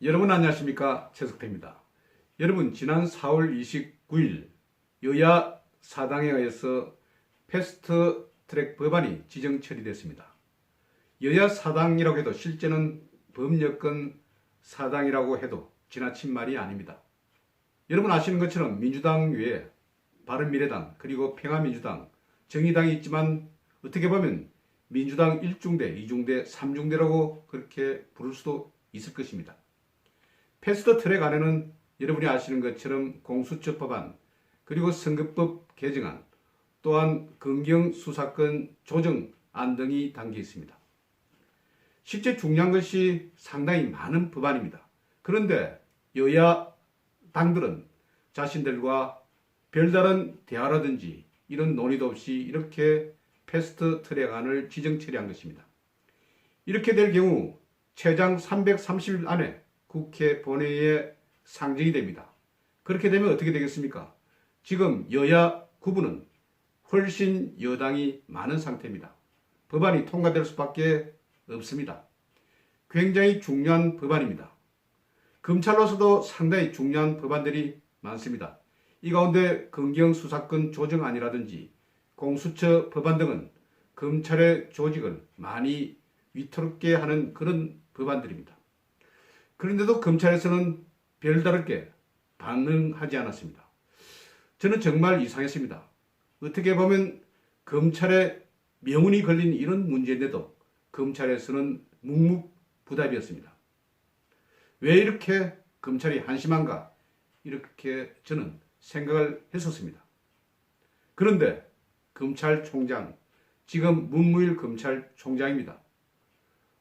여러분 안녕하십니까, 최석태입니다. 여러분, 지난 4월 29일 여야 사당에 의해서 패스트트랙 법안이 지정 처리됐습니다. 여야 사당이라고 해도 실제는 범여권 사당이라고 해도 지나친 말이 아닙니다. 여러분 아시는 것처럼 민주당 외에 바른미래당, 그리고 평화민주당, 정의당이 있지만 어떻게 보면 민주당 1중대, 2중대, 3중대라고 그렇게 부를 수도 있을 것입니다. 패스트트랙 안에는 여러분이 아시는 것처럼 공수처 법안, 그리고 선거법 개정안, 또한 검경수사권 조정안 등이 담겨 있습니다. 실제 중요한 것이 상당히 많은 법안입니다. 그런데 여야 당들은 자신들과 별다른 대화라든지 이런 논의도 없이 이렇게 패스트트랙안을 지정 처리한 것입니다. 이렇게 될 경우 최장 330일 안에 국회 본회의에 상정이 됩니다. 그렇게 되면 어떻게 되겠습니까? 지금 여야 구분은 훨씬 여당이 많은 상태입니다. 법안이 통과될 수밖에 없습니다. 굉장히 중요한 법안입니다. 검찰로서도 상당히 중요한 법안들이 많습니다. 이 가운데 검경수사권 조정안이라든지 공수처 법안 등은 검찰의 조직을 많이 위태롭게 하는 그런 법안들입니다. 그런데도 검찰에서는 별다르게 반응하지 않았습니다. 저는 정말 이상했습니다. 어떻게 보면 검찰의 명운이 걸린 이런 문제인데도 검찰에서는 묵묵부답이었습니다. 왜 이렇게 검찰이 한심한가? 이렇게 저는 생각을 했었습니다. 그런데 검찰총장, 지금 문무일 검찰총장입니다.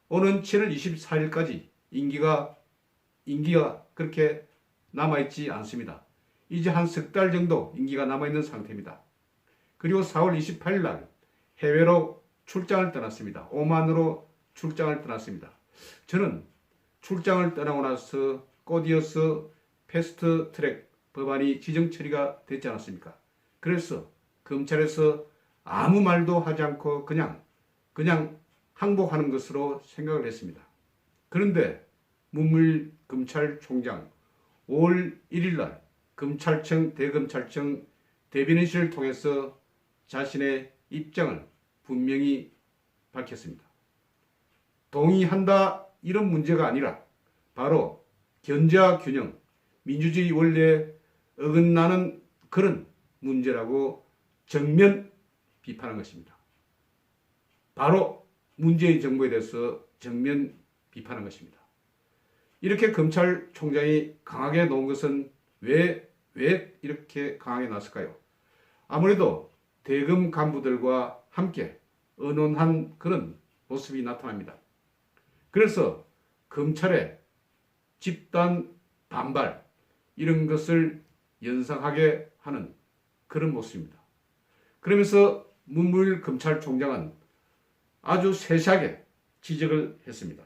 오는 7월 24일까지 임기가 그렇게 남아있지 않습니다. 이제 한 석 달 정도 임기가 남아있는 상태입니다. 그리고 4월 28일 날 해외로 출장을 떠났습니다. 오만으로 출장을 떠났습니다. 저는 출장을 떠나고 나서 곧이어서 패스트트랙 법안이 지정 처리가 됐지 않았습니까? 그래서 검찰에서 아무 말도 하지 않고 그냥 항복하는 것으로 생각을 했습니다. 그런데 문무일 검찰총장 5월 1일 날 검찰청, 대검찰청 대변인실을 통해서 자신의 입장을 분명히 밝혔습니다. 동의한다 이런 문제가 아니라 바로 견제와 균형, 민주주의 원리에 어긋나는 그런 문제라고 정면 비판한 것입니다. 바로 문재인 정부에 대해서 정면 비판한 것입니다. 이렇게 검찰총장이 강하게 나온 것은 왜 이렇게 강하게 나왔을까요? 아무래도 대검 간부들과 함께 의논한 그런 모습이 나타납니다. 그래서 검찰의 집단 반발 이런 것을 연상하게 하는 그런 모습입니다. 그러면서 문무일 검찰총장은 아주 세세하게 지적을 했습니다.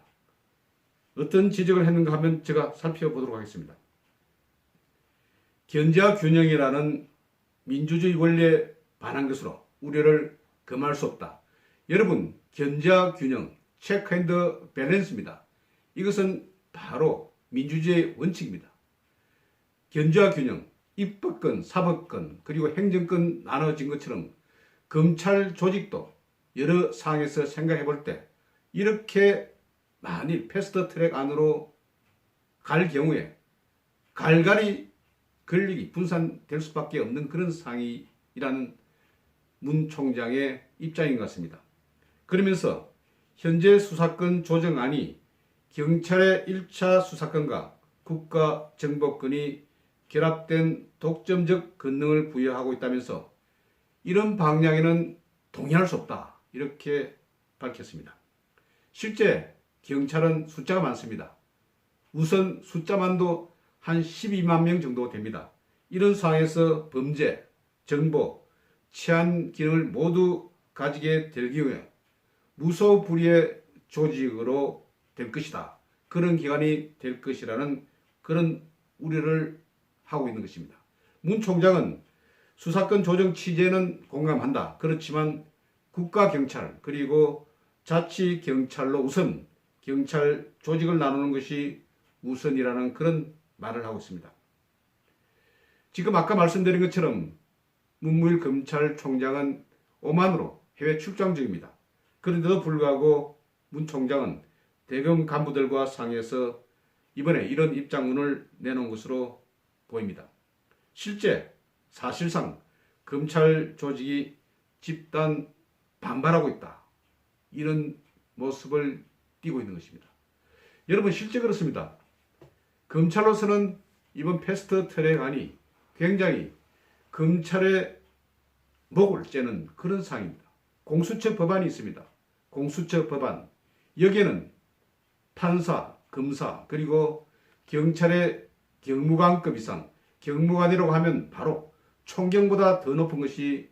어떤 지적을 했는가 하면 제가 살펴보도록 하겠습니다. 견제와 균형이라는 민주주의 원리에 반한 것으로 우려를 금할 수 없다. 여러분, 견제와 균형, 체크 앤드 밸런스입니다. 이것은 바로 민주주의의 원칙입니다. 견제와 균형, 입법권, 사법권, 그리고 행정권 나눠진 것처럼 검찰 조직도 여러 상황에서 생각해 볼 때 이렇게 만일 패스트트랙 안으로 갈 경우에 갈갈이 권력이 분산될 수밖에 없는 그런 상황이라는 문 총장의 입장인 것 같습니다. 그러면서 현재 수사권 조정안이 경찰의 1차 수사권과 국가정보권이 결합된 독점적 권능을 부여하고 있다면서 이런 방향에는 동의할 수 없다 이렇게 밝혔습니다. 실제 경찰은 숫자가 많습니다. 우선 숫자만도 한 12만 명 정도 됩니다. 이런 상황에서 범죄, 정보, 치안 기능을 모두 가지게 될 경우에 무소불위의 조직으로 될 것이다. 그런 기관이 될 것이라는 그런 우려를 하고 있는 것입니다. 문 총장은 수사권 조정 취지에는 공감한다. 그렇지만 국가경찰 그리고 자치경찰로 우선 경찰 조직을 나누는 것이 우선이라는 그런 말을 하고 있습니다. 지금 아까 말씀드린 것처럼 문무일 검찰총장은 오만으로 해외 출장 중입니다. 그런데도 불구하고 문 총장은 대검 간부들과 상의해서 이번에 이런 입장문을 내놓은 것으로 보입니다. 실제 사실상 검찰 조직이 집단 반발하고 있다. 이런 모습을 띠고 있는 것입니다. 여러분 실제 그렇습니다. 검찰로서는 이번 패스트 트랙안이 굉장히 검찰의 목을 째는 그런 사항입니다. 공수처 법안이 있습니다. 공수처 법안. 여기에는 판사, 검사, 그리고 경찰의 경무관급 이상, 경무관이라고 하면 바로 총경보다 더 높은 것이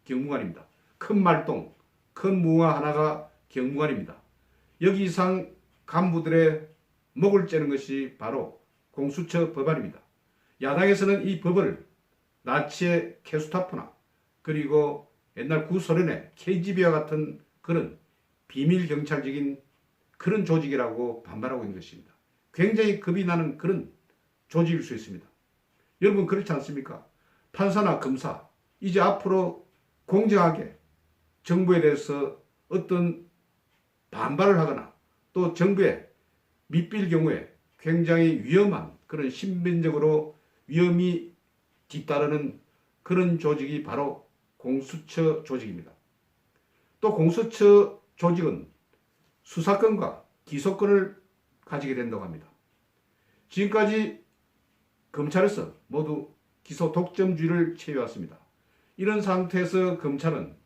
경무관입니다. 큰 말똥, 큰 무화 하나가 경무관입니다. 여기 이상 간부들의 목을 째는 것이 바로 공수처 법안입니다. 야당에서는 이 법을 나치의 케스타포나 그리고 옛날 구소련의 KGB와 같은 그런 비밀 경찰적인 그런 조직이라고 반발하고 있는 것입니다. 굉장히 겁이 나는 그런 조직일 수 있습니다. 여러분 그렇지 않습니까? 판사나 검사 이제 앞으로 공정하게 정부에 대해서 어떤 반발을 하거나 또 정부에 밑빌 경우에 굉장히 위험한 그런 신변적으로 위험이 뒤따르는 그런 조직이 바로 공수처 조직입니다. 또 공수처 조직은 수사권과 기소권을 가지게 된다고 합니다. 지금까지 검찰에서 모두 기소 독점주의를 취해왔습니다. 이런 상태에서 검찰은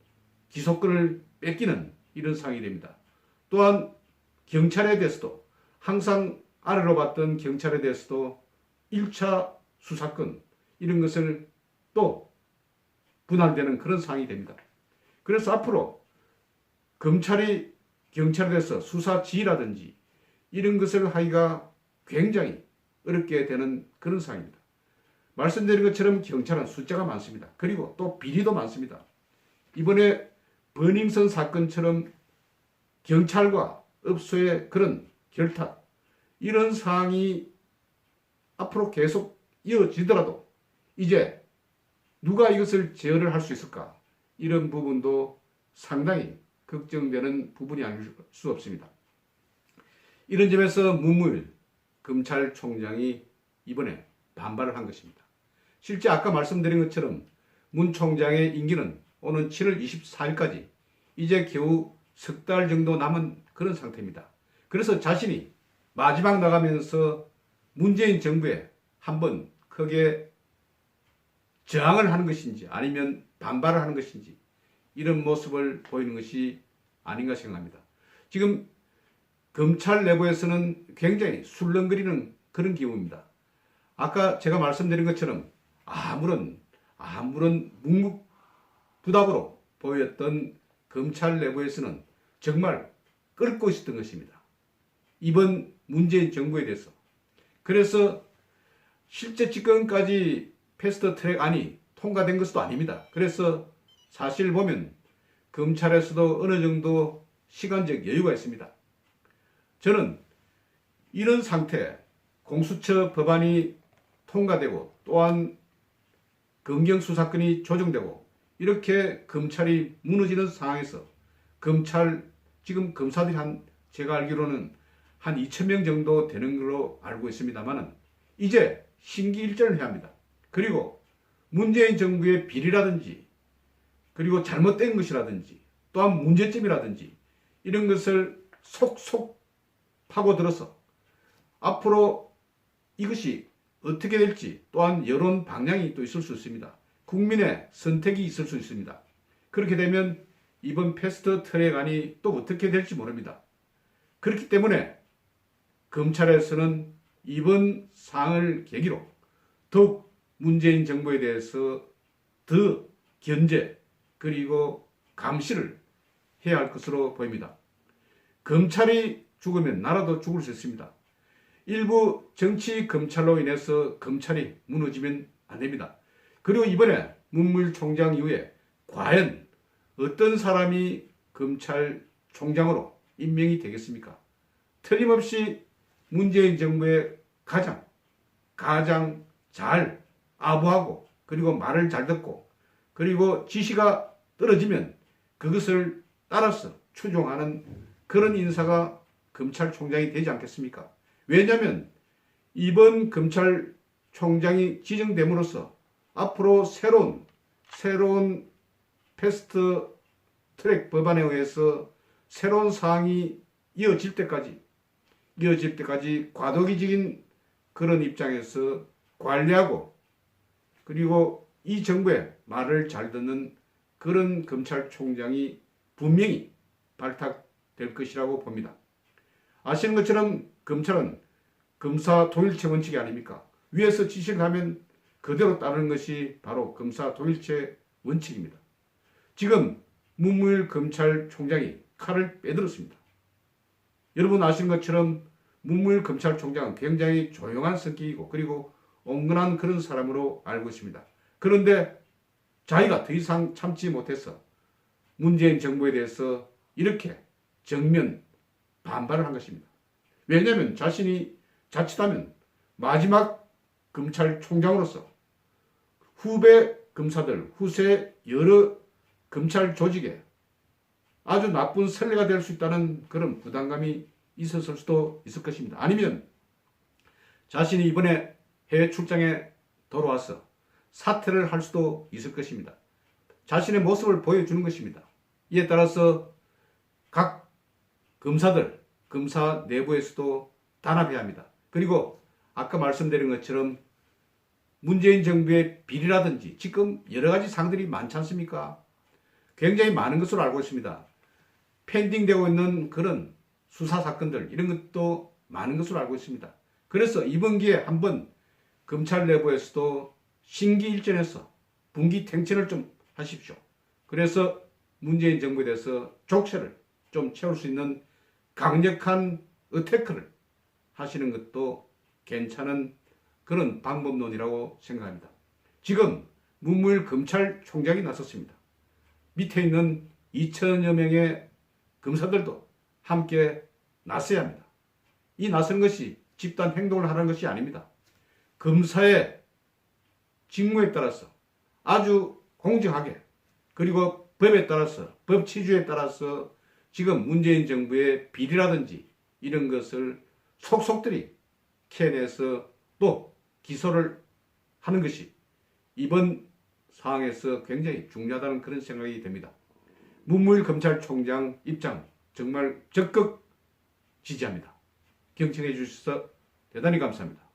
기소권을 뺏기는 이런 상황이 됩니다. 또한 경찰에 대해서도 항상 아래로 봤던 경찰에 대해서도 1차 수사권 이런 것을 또 분할되는 그런 상황이 됩니다. 그래서 앞으로 검찰이 경찰에 대해서 수사 지휘라든지 이런 것을 하기가 굉장히 어렵게 되는 그런 상황입니다. 말씀드린 것처럼 경찰은 숫자가 많습니다. 그리고 또 비리도 많습니다. 이번에 버닝썬 사건처럼 경찰과 업소의 그런 결탁 이런 상황이 앞으로 계속 이어지더라도 이제 누가 이것을 제어를 할 수 있을까? 이런 부분도 상당히 걱정되는 부분이 아닐 수 없습니다. 이런 점에서 문무일 검찰총장이 이번에 반발을 한 것입니다. 실제 아까 말씀드린 것처럼 문 총장의 임기는 오는 7월 24일까지 이제 겨우 석 달 정도 남은 그런 상태입니다. 그래서 자신이 마지막 나가면서 문재인 정부에 한번 크게 저항을 하는 것인지 아니면 반발을 하는 것인지 이런 모습을 보이는 것이 아닌가 생각합니다. 지금 검찰 내부에서는 굉장히 술렁거리는 그런 기분입니다. 아까 제가 말씀드린 것처럼 아무런 묵묵부답으로 보였던 검찰 내부에서는 정말 끓고 있었던 것입니다. 이번 문재인 정부에 대해서. 그래서 실제 지금까지 패스트 트랙 안이 통과된 것도 아닙니다. 그래서 사실 보면 검찰에서도 어느 정도 시간적 여유가 있습니다. 저는 이런 상태, 공수처 법안이 통과되고 또한 검경수사권이 조정되고 이렇게 검찰이 무너지는 상황에서 지금 검사들이 제가 알기로는 한 2,000명 정도 되는 걸로 알고 있습니다만은 이제 심기일전을 해야 합니다. 그리고 문재인 정부의 비리라든지 그리고 잘못된 것이라든지 또한 문제점이라든지 이런 것을 속속 파고들어서 앞으로 이것이 어떻게 될지 또한 여론 방향이 또 있을 수 있습니다. 국민의 선택이 있을 수 있습니다. 그렇게 되면 이번 패스트 트랙안이 또 어떻게 될지 모릅니다. 그렇기 때문에 검찰에서는 이번 사안을 계기로 더욱 문재인 정부에 대해서 더 견제 그리고 감시를 해야 할 것으로 보입니다. 검찰이 죽으면 나라도 죽을 수 있습니다. 일부 정치 검찰로 인해서 검찰이 무너지면 안 됩니다. 그리고 이번에 문무일 총장 이후에 과연 어떤 사람이 검찰총장으로 임명이 되겠습니까? 틀림없이 문재인 정부의 가장 잘 아부하고 그리고 말을 잘 듣고 그리고 지시가 떨어지면 그것을 따라서 추종하는 그런 인사가 검찰총장이 되지 않겠습니까? 왜냐하면 이번 검찰총장이 지정됨으로써 앞으로 새로운 패스트 트랙 법안에 의해서 새로운 사항이 이어질 때까지 과도기적인 그런 입장에서 관리하고 그리고 이 정부의 말을 잘 듣는 그런 검찰총장이 분명히 발탁될 것이라고 봅니다. 아시는 것처럼 검찰은 검사 동일체 원칙이 아닙니까? 위에서 지시를 하면 그대로 따르는 것이 바로 검사 동일체 원칙입니다. 지금 문무일 검찰총장이 칼을 빼들었습니다. 여러분 아시는 것처럼 문무일 검찰총장은 굉장히 조용한 성격이고 그리고 온건한 그런 사람으로 알고 있습니다. 그런데 자기가 더 이상 참지 못해서 문재인 정부에 대해서 이렇게 정면 반발을 한 것입니다. 왜냐하면 자신이 자칫하면 마지막 검찰총장으로서 후배 검사들, 후세 여러 검찰 조직에 아주 나쁜 선례가 될 수 있다는 그런 부담감이 있었을 수도 있을 것입니다. 아니면 자신이 이번에 해외 출장에 돌아와서 사퇴를 할 수도 있을 것입니다. 자신의 모습을 보여주는 것입니다. 이에 따라서 각 검사들, 검사 내부에서도 단합해야 합니다. 그리고 아까 말씀드린 것처럼 문재인 정부의 비리라든지 지금 여러 가지 사항들이 많지 않습니까? 굉장히 많은 것으로 알고 있습니다. 펜딩되고 있는 그런 수사 사건들 이런 것도 많은 것으로 알고 있습니다. 그래서 이번 기회에 한번 검찰 내부에서도 신기일전해서 분기탱천을 좀 하십시오. 그래서 문재인 정부에 대해서 족쇄를 좀 채울 수 있는 강력한 어태크를 하시는 것도 괜찮은 그런 방법론이라고 생각합니다. 지금 문무일 검찰총장이 나섰습니다. 밑에 있는 2천여 명의 검사들도 함께 나서야 합니다. 이 나선 것이 집단 행동을 하는 것이 아닙니다. 검사의 직무에 따라서 아주 공정하게 그리고 법에 따라서 법 취지에 따라서 지금 문재인 정부의 비리라든지 이런 것을 속속들이 캐내서 또 기소를 하는 것이 이번 상황에서 굉장히 중요하다는 그런 생각이 됩니다. 문무일 검찰총장 입장 정말 적극 지지합니다. 경청해 주셔서 대단히 감사합니다.